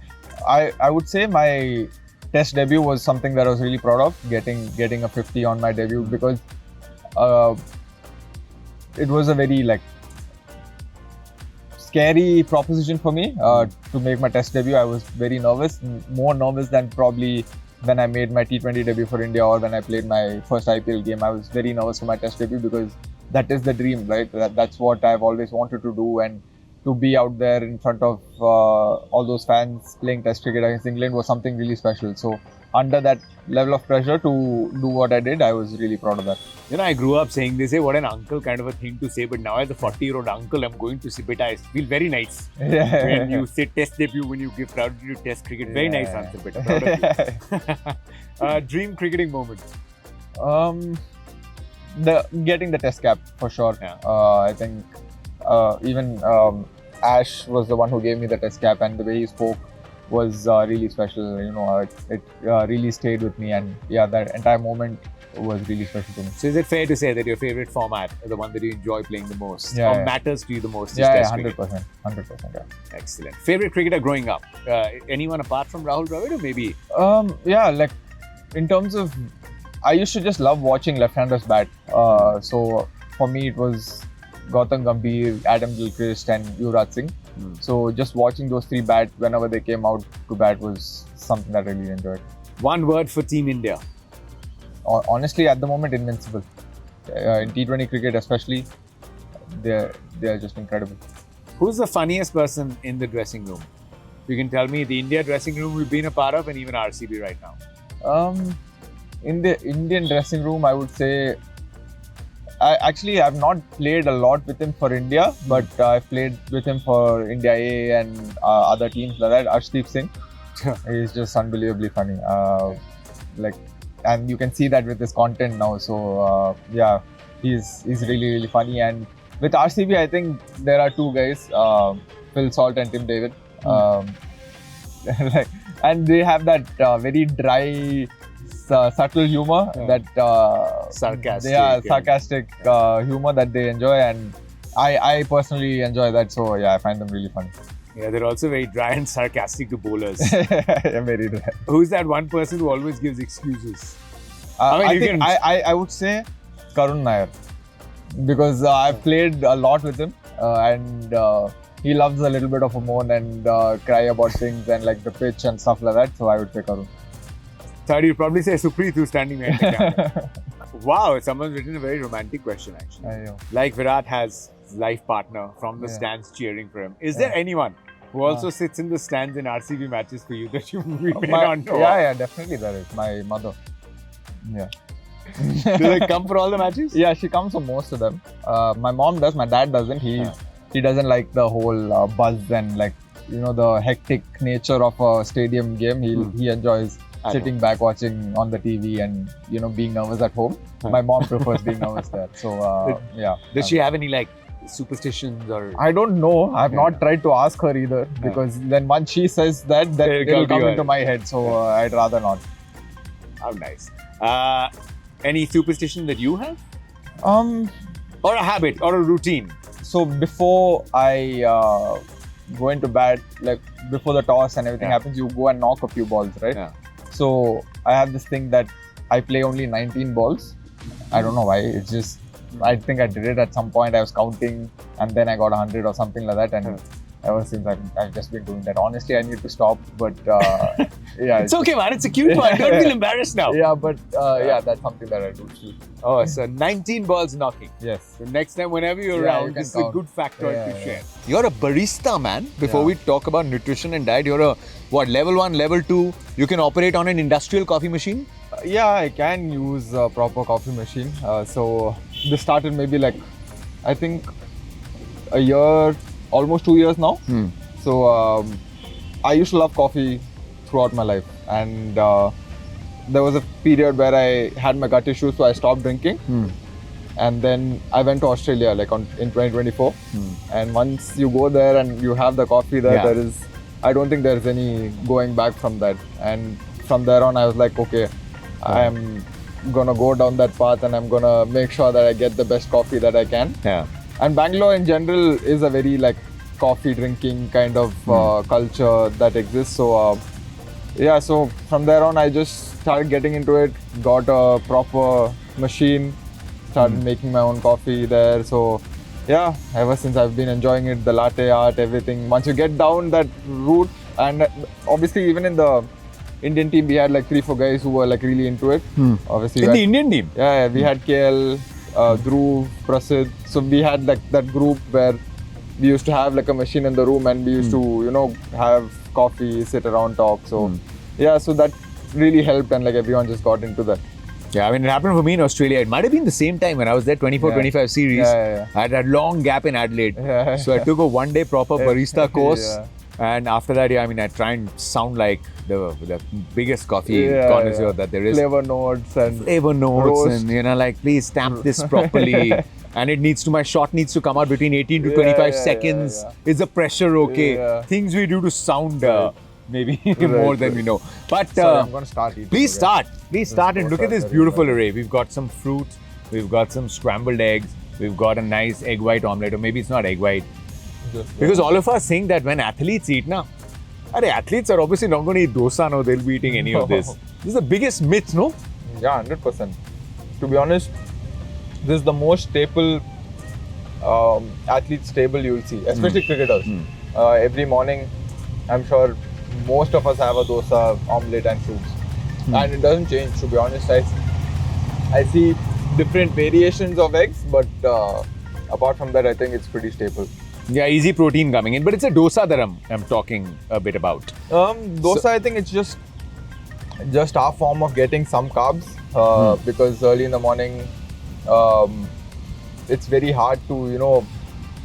I would say my test debut was something that I was really proud of, getting a 50 on my debut, because it was a very like scary proposition for me to make my test debut. I was very nervous, more nervous than probably when I made my T20 debut for India or when I played my first IPL game. I was very nervous for my test debut because that is the dream, right? That's what I've always wanted to do, and to be out there in front of all those fans playing test cricket against England was something really special. So under that level of pressure to do what I did, I was really proud of that. You know, I grew up saying this, hey, what an uncle kind of a thing to say, but now as a 40-year-old uncle, I'm going to say, beta, I feel very nice. Yeah. When you say test debut, when you give proud to test cricket, very nice answer, beta. Proud of you. Dream cricketing moment? Getting the test cap for sure. Yeah. I think even Ash was the one who gave me the test cap, and the way he spoke was really special. You know, it really stayed with me, and yeah, that entire moment was really special to me. So is it fair to say that your favorite format is the one that you enjoy playing the most, Yeah, or yeah. matters to you the most? Is Yeah, test 100%, 100%. Yeah. Excellent. Favorite cricketer growing up? Anyone apart from Rahul Dravid, or maybe? Yeah, like in terms of, I used to just love watching left-handers bat. So for me, it was Gautam Gambhir, Adam Gilchrist, and Yuvraj Singh. So just watching those three bat whenever they came out to bat was something that I really enjoyed. One word for Team India. Honestly, at the moment, invincible. In T20 cricket especially, they're just incredible. Who's the funniest person in the dressing room? You can tell me the India dressing room we've been a part of, and even RCB right now. In the Indian dressing room, I would say, I've not played a lot with him for India, but I've played with him for India A and other teams like that. Arshdeep Singh, he's just unbelievably funny. And you can see that with his content now. So yeah, he's really funny. And with RCB, I think there are two guys, Phil Salt and Tim David, and they have that very dry, subtle humor, that sarcastic humor that they enjoy, and I personally enjoy that. So yeah, I find them really funny. Yeah, they're also very dry and sarcastic to bowlers. Yeah, very dry. Who's that one person who always gives excuses? I would say Karun Nair, because I've played a lot with him, and he loves a little bit of a moan and cry about things and like the pitch and stuff like that. So I would say Karun. Third, you'd probably say Supreet, who's standing behind the camera. Wow, someone's written a very romantic question actually. I know. Like Virat has his life partner from the stands cheering for him. Is there anyone who also sits in the stands in RCB matches for you that you may not know? Yeah, definitely there is. My mother. Yeah. Do they come for all the matches? Yeah, she comes for most of them. My mom does. My dad doesn't. He doesn't like the whole buzz and like, you know, the hectic nature of a stadium game. He enjoys sitting back watching on the TV and, you know, being nervous at home. My mom prefers being nervous there. So yeah. Does she have any like superstitions or? I don't know. I've not tried to ask her either, because then once she says that, then it'll come into my head. So I'd rather not. How nice. Any superstition that you have? Or a habit or a routine? So before I go into bat, like before the toss and everything happens, you go and knock a few balls, right? Yeah. So I have this thing that I play only 19 balls. I don't know why. It's just, I think I did it at some point. I was counting and then I got 100 or something like that. And ever since I've just been doing that. Honestly, I need to stop, but yeah. It's okay, man. It's a cute one. Don't feel embarrassed now. Yeah, but yeah, that's something that I do too. Oh, so 19 balls knocking. Yes. So next time, whenever you're around, this is a good factor to share. Yeah. You're a barista, man. Before we talk about nutrition and diet, you're a level 1, level 2. You can operate on an industrial coffee machine. Yeah, I can use a proper coffee machine. So this started maybe like, I think a year, almost 2 years now. So I used to love coffee throughout my life, and there was a period where I had my gut issues, so I stopped drinking. and then I went to Australia like in 2024. And once you go there and you have the coffee there, Yeah. I don't think there's any going back from that. And from there on, I was like, okay, I am gonna go down that path and I'm gonna make sure that I get the best coffee that I can. Yeah. And Bangalore in general is a very like coffee drinking kind of culture that exists. So yeah, so from there on, I just started getting into it, got a proper machine, started making my own coffee there. So yeah, ever since I've been enjoying it, the latte art, everything. Once you get down that route, and obviously even in the Indian team, we had like 3-4 guys who were like really into it. Obviously, In we the had- Indian team? yeah, we had KL, Dhruv, Prasid. So we had like that group where we used to have like a machine in the room and we used to, have coffee, sit around, talk. So yeah, so that really helped and like everyone just got into that. Yeah, I mean, it happened for me in Australia. It might have been the same time when I was there, 24-25 series. Yeah. I had a long gap in Adelaide. Yeah. So I took a one-day proper barista course. Yeah. And after that, I try and sound like the biggest coffee connoisseur that there is. Flavor notes and Flavor notes roast. and, like, please stamp this properly. And my shot needs to come out between 18 to 25 seconds. Is the pressure okay? Yeah. Things we do to sound maybe more Right, than right. we know. But Sorry, I'm gonna start eating. please again. start and look at this Dosa, beautiful very array. We've got some fruit, we've got some scrambled eggs, we've got a nice egg white omelette, or maybe it's not egg white. Because all of us think that when athletes eat athletes are obviously not going to eat dosa, no, they'll be eating any of this. This is the biggest myth, no? Yeah, 100%. To be honest, this is the most staple athlete staple you'll see, especially cricketers. Every morning, I'm sure most of us have a dosa, omelette and fruits. And it doesn't change, to be honest. I see different variations of eggs, but apart from that, I think it's pretty staple. Yeah, easy protein coming in, but it's a dosa that I'm talking a bit about. Dosa, I think it's just our form of getting some carbs because early in the morning, it's very hard to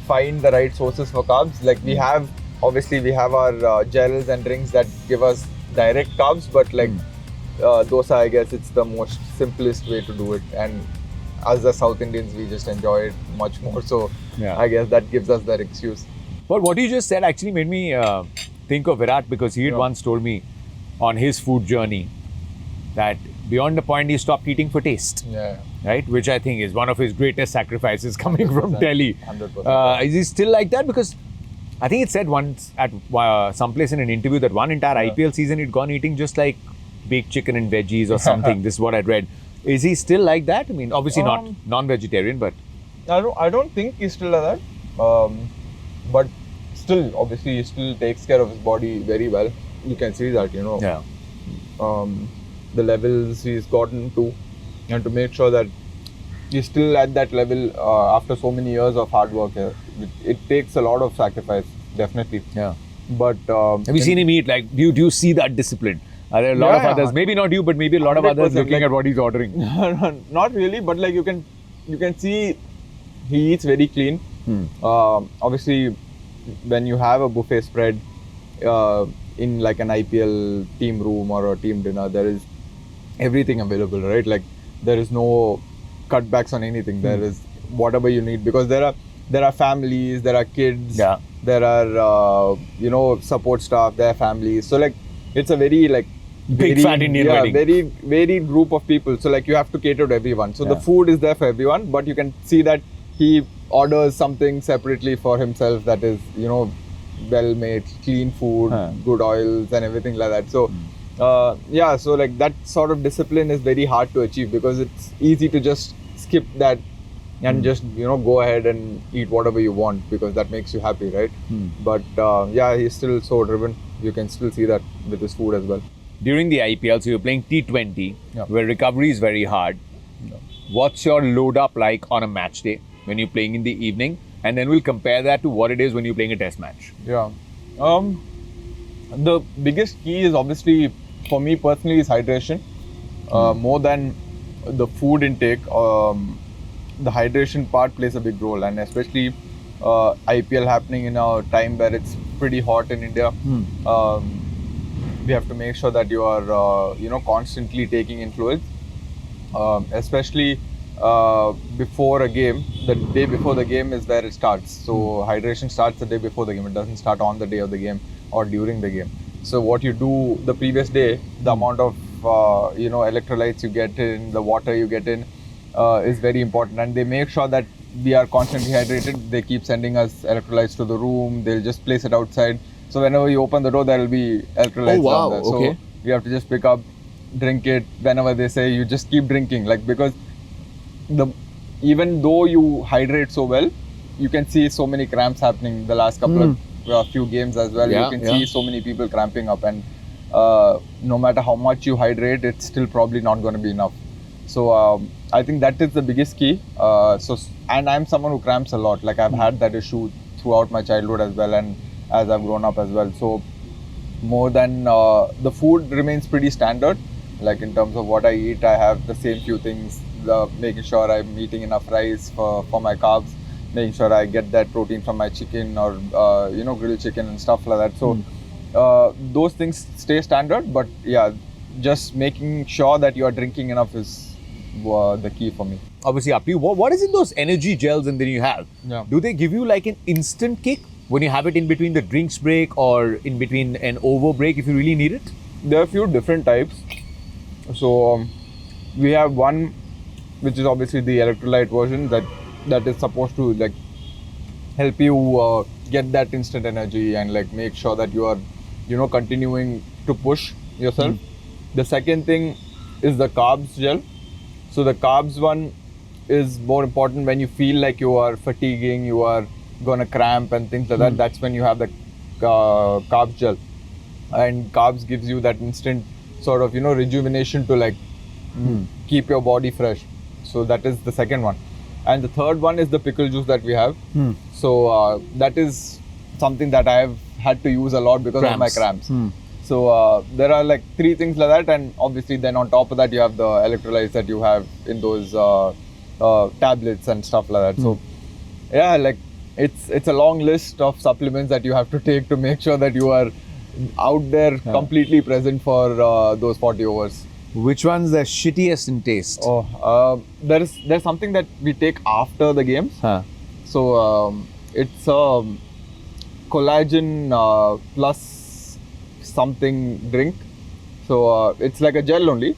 find the right sources for carbs. Like we have our gels and drinks that give us direct carbs, but like dosa, I guess it's the most simplest way to do it. And as the South Indians, we just enjoy it much more. So I guess that gives us that excuse. Well, what you just said actually made me think of Virat, because he had once told me on his food journey that beyond the point he stopped eating for taste. Yeah. Right? Which I think is one of his greatest sacrifices coming from Delhi. 100%. Is he still like that? Because I think it said once at someplace in an interview that one entire IPL season he'd gone eating just like baked chicken and veggies or something. This is what I'd read. Is he still like that? I mean, obviously not non-vegetarian, but... I don't think he's still like that. But still, obviously, he still takes care of his body very well. You can see that, Yeah. The levels he's gotten to, and to make sure that he's still at that level after so many years of hard work. It takes a lot of sacrifice, definitely. Yeah. But Have you seen him eat? Like, do you see that discipline? Are there a lot of others? Maybe not you, but maybe a lot of others 100%, looking at what he's ordering. Not really, but like you can see he eats very clean. Obviously, when you have a buffet spread in like an IPL team room or a team dinner, there is everything available, right? Like there is no cutbacks on anything. There is whatever you need, because there are families, there are kids, there are support staff, there are families. So like it's a very like Big fat Indian wedding. very varied group of people. So like you have to cater to everyone. So the food is there for everyone, but you can see that he orders something separately for himself that is well made, clean food, good oils and everything like that. So so like that sort of discipline is very hard to achieve, because it's easy to just skip that and just go ahead and eat whatever you want because that makes you happy, right? But he's still so driven. You can still see that with his food as well. During the IPL, so you're playing T20, where recovery is very hard. What's your load up like on a match day when you're playing in the evening? And then we'll compare that to what it is when you're playing a test match. Yeah. The biggest key is obviously, for me personally, is hydration. More than the food intake, the hydration part plays a big role, and especially IPL happening in a time where it's pretty hot in India. We have to make sure that you are, constantly taking in fluids. Especially before a game, the day before the game is where it starts. So hydration starts the day before the game. It doesn't start on the day of the game or during the game. So what you do the previous day, the amount of electrolytes you get in, the water you get in, is very important. And they make sure that we are constantly hydrated. They keep sending us electrolytes to the room. They'll just place it outside. So whenever you open the door, there will be electrolytes down there. Okay. So you have to just pick up, drink it. Whenever they say, you just keep drinking. Like, because even though you hydrate so well, you can see so many cramps happening the last couple of few games as well. Yeah, you can see so many people cramping up, and no matter how much you hydrate, it's still probably not going to be enough. So I think that is the biggest key. And I'm someone who cramps a lot. Like, I've had that issue throughout my childhood as well, and as I've grown up as well. So more than the food remains pretty standard. Like, in terms of what I eat, I have the same few things. Making sure I'm eating enough rice for my carbs, making sure I get that protein from my chicken or grilled chicken and stuff like that. So those things stay standard, but yeah, just making sure that you are drinking enough is the key for me. Obviously, up to you. What is in those energy gels and then you have? Yeah. Do they give you like an instant kick when you have it in between the drinks break or in between an over break if you really need it? There are a few different types. So we have one which is obviously the electrolyte version that is supposed to like help you get that instant energy and like make sure that you are continuing to push yourself. The second thing is the carbs gel. So the carbs one is more important when you feel like you are fatiguing, you are gonna cramp and things like that. That's when you have the carbs gel, and carbs gives you that instant sort of rejuvenation to like keep your body fresh. So that is the second one. And the third one is the pickle juice that we have. So that is something that I have had to use a lot because of my cramps. So there are like three things like that, and obviously then on top of that you have the electrolytes that you have in those tablets and stuff like that. So yeah, like it's a long list of supplements that you have to take to make sure that you are out there completely present for those 40 overs. Which one's the shittiest in taste? There's something that we take after the games. So it's a collagen plus something drink. So it's like a gel only.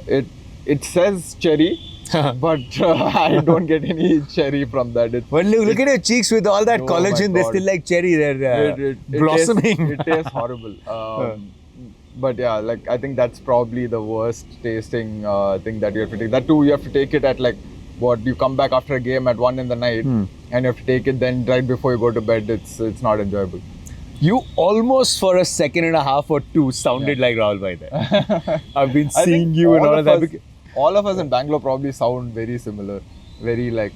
It says cherry, but I don't get any cherry from that. Well, look at your cheeks with all that Oh collagen. my They're God. still like cherry. They're blossoming. It tastes horrible. But yeah, like I think that's probably the worst tasting thing that you have to take. That too, you have to take it at like you come back after a game at 1 in the night, and you have to take it then right before you go to bed. It's not enjoyable. You almost for a second and a half or two sounded like Rahul Bhai there. I've been I seeing think you and all of that. All of us in Bangalore probably sound very similar, very like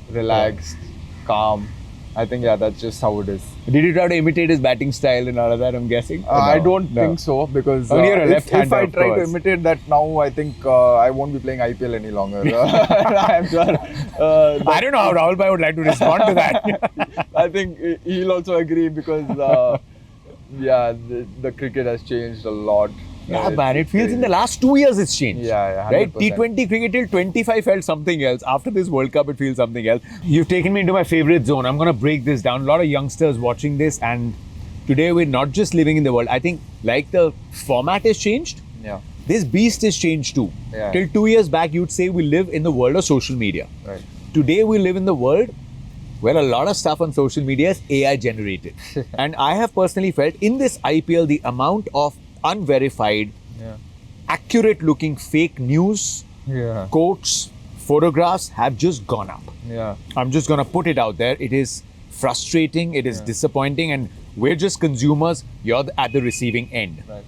relaxed, calm. I think that's just how it is. Did you try to imitate his batting style and all of that, I'm guessing? I don't think so, because Oh, you're a if left-hander, I of try to course. imitate that now, I think I won't be playing IPL any longer. I'm sure. I don't know how Rahul Bhai would like to respond to that. I think he'll also agree, because the cricket has changed a lot. Yeah, man, it feels in the last 2 years it's changed. Yeah, right? 100%. T20 cricket till 25 felt something else. After this World Cup, it feels something else. You've taken me into my favorite zone. I'm going to break this down. A lot of youngsters watching this, and today we're not just living in the world. I think like the format has changed, Yeah. this beast has changed too. Yeah. Till 2 years back, you'd say we live in the world of social media. Right. Today we live in the world where a lot of stuff on social media is AI generated. And I have personally felt in this IPL, the amount of unverified, accurate looking fake news, Yeah. quotes, photographs have just gone up. Yeah. I'm just going to put it out there. It is frustrating, it is disappointing, and we're just consumers. You're at the receiving end. Right.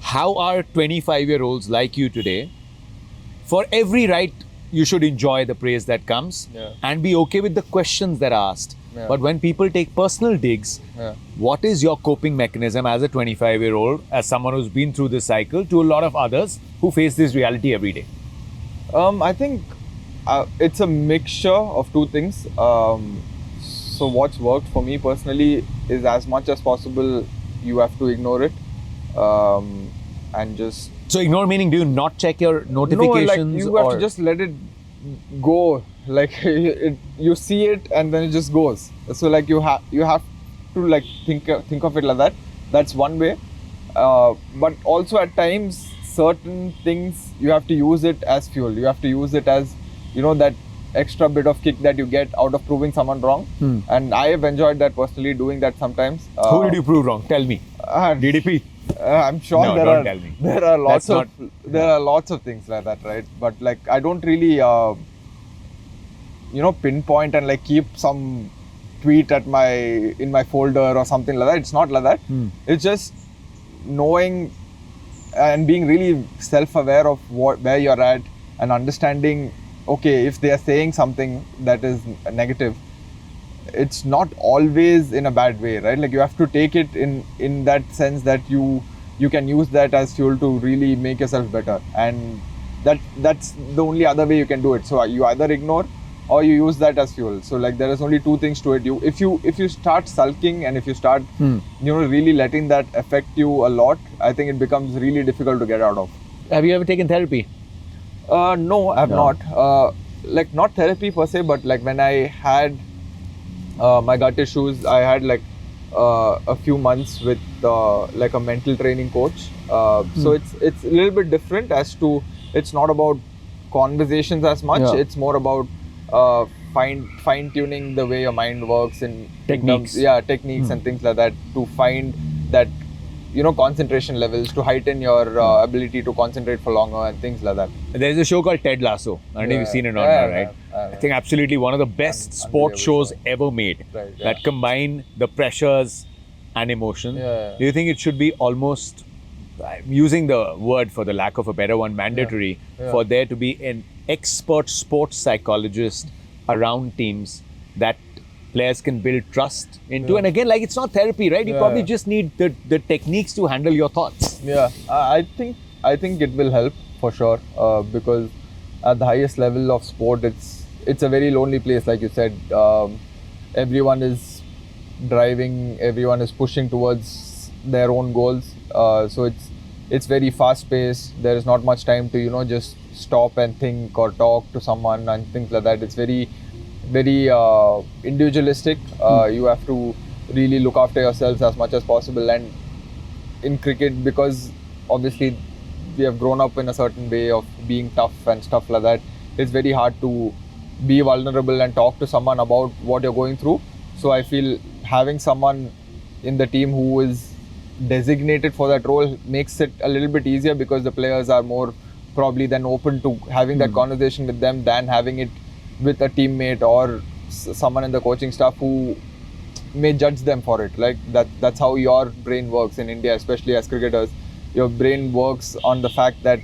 How are 25-year-olds like you today, for every right, you should enjoy the praise that comes and be okay with the questions that are asked. Yeah. But when people take personal digs, what is your coping mechanism as a 25-year-old, as someone who's been through this cycle, to a lot of others who face this reality every day? I think it's a mixture of two things. So what's worked for me personally is, as much as possible, you have to ignore it and just... So ignore meaning, do you not check your notifications? No, like you have to just let it go. Like you see it and then it just goes. So like you have to like think of it like that. That's one way. But also at times certain things you have to use it as fuel. You have to use it as, you know, that extra bit of kick that you get out of proving someone wrong. And I have enjoyed that personally, doing that sometimes. Who did you prove wrong? Tell me. DDP. I'm sure No, there don't tell me. are That's lots of things like that, right? But like I don't really pinpoint and like keep some tweet in my folder or something like that. It's not like that. It's just knowing and being really self-aware of where you're at and understanding, okay, if they are saying something that is negative, it's not always in a bad way, right? Like you have to take it in that sense that you can use that as fuel to really make yourself better, and that's the only other way you can do it. So you either ignore or you use that as fuel. So like there is only two things to it. If you start sulking and if you start really letting that affect you a lot, I think it becomes really difficult to get out of. Have you ever taken therapy? No, I've not. Like not therapy per se, but like when I had my gut issues, I had like a few months with like a mental training coach. So it's a little bit different as to, it's not about conversations as much. Yeah. It's more about fine tuning the way your mind works in Techniques. techniques and things like that, to find that, you know, concentration levels, to heighten your ability to concentrate for longer and things like that. There's a show called Ted Lasso. I don't know if you've seen it or not, right? I think absolutely one of the best sports shows ever made, Right, yeah. that combine the pressures and emotion. Yeah. Do you think it should be almost, I'm using the word for the lack of a better one, mandatory, for there to be an expert sports psychologist around teams that players can build trust into? And again, like, it's not therapy, right? You probably just need the techniques to handle your thoughts. Yeah, I think it will help for sure, because at the highest level of sport, it's a very lonely place, like you said. Everyone is driving, everyone is pushing towards their own goals. So it's very fast paced. There is not much time to, you know, just stop and think or talk to someone and things like that. It's very individualistic. You have to really look after yourselves as much as possible. And in cricket, because obviously we have grown up in a certain way of being tough and stuff like that, it's very hard to be vulnerable and talk to someone about what you're going through. So I feel having someone in the team who is designated for that role makes it a little bit easier, because the players are more probably then open to having that conversation with them than having it with a teammate or someone in the coaching staff who may judge them for it. Like that's how your brain works in India, especially as cricketers. Your brain works on the fact that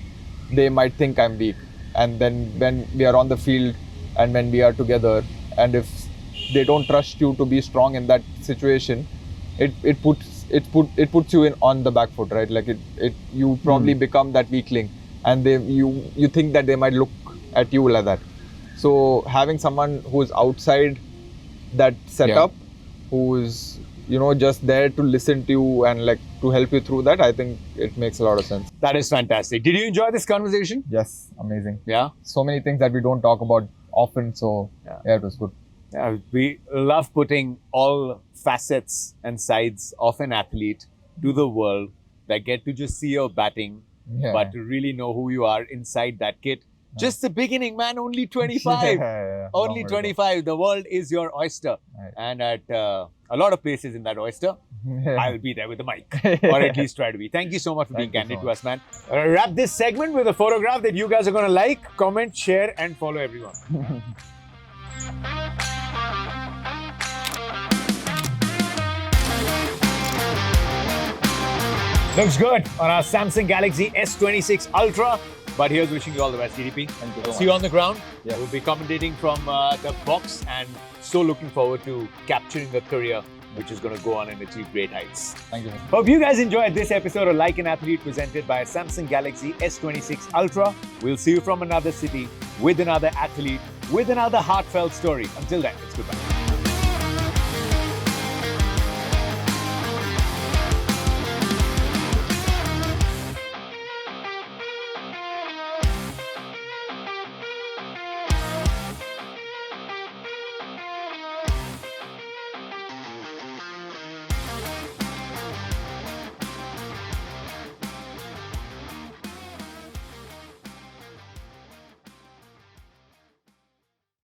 they might think I'm weak, and then when we are on the field and when we are together, and if they don't trust you to be strong in that situation, it puts you on the back foot, right? Like you probably become that weakling, and you think that they might look at you like that. So having someone who's outside that setup, who's, you know, just there to listen to you and like to help you through that, I think it makes a lot of sense. That is fantastic. Did you enjoy this conversation? Yes, amazing. Yeah. So many things that we don't talk about often, so yeah, it was good. Yeah, we love putting all facets and sides of an athlete to the world, that get to just see your batting, but to really know who you are inside that kit. Just the beginning, man. Only 25. Only 25. The world is your oyster. Right. And at a lot of places in that oyster, I'll be there with the mic. Or at least try to be. Thank you so much for being candid to us, man. Wrap this segment with a photograph that you guys are going to like, comment, share, and follow everyone. Looks good on our Samsung Galaxy S26 Ultra. But here's wishing you all the best, DDP. Thank you so much. See you on the ground. Yeah. We'll be commentating from the box, and so looking forward to capturing a career which is going to go on and achieve great heights. Thank you. Hope you guys enjoyed this episode of Like an Athlete, presented by Samsung Galaxy S26 Ultra. We'll see you from another city, with another athlete, with another heartfelt story. Until then, it's goodbye.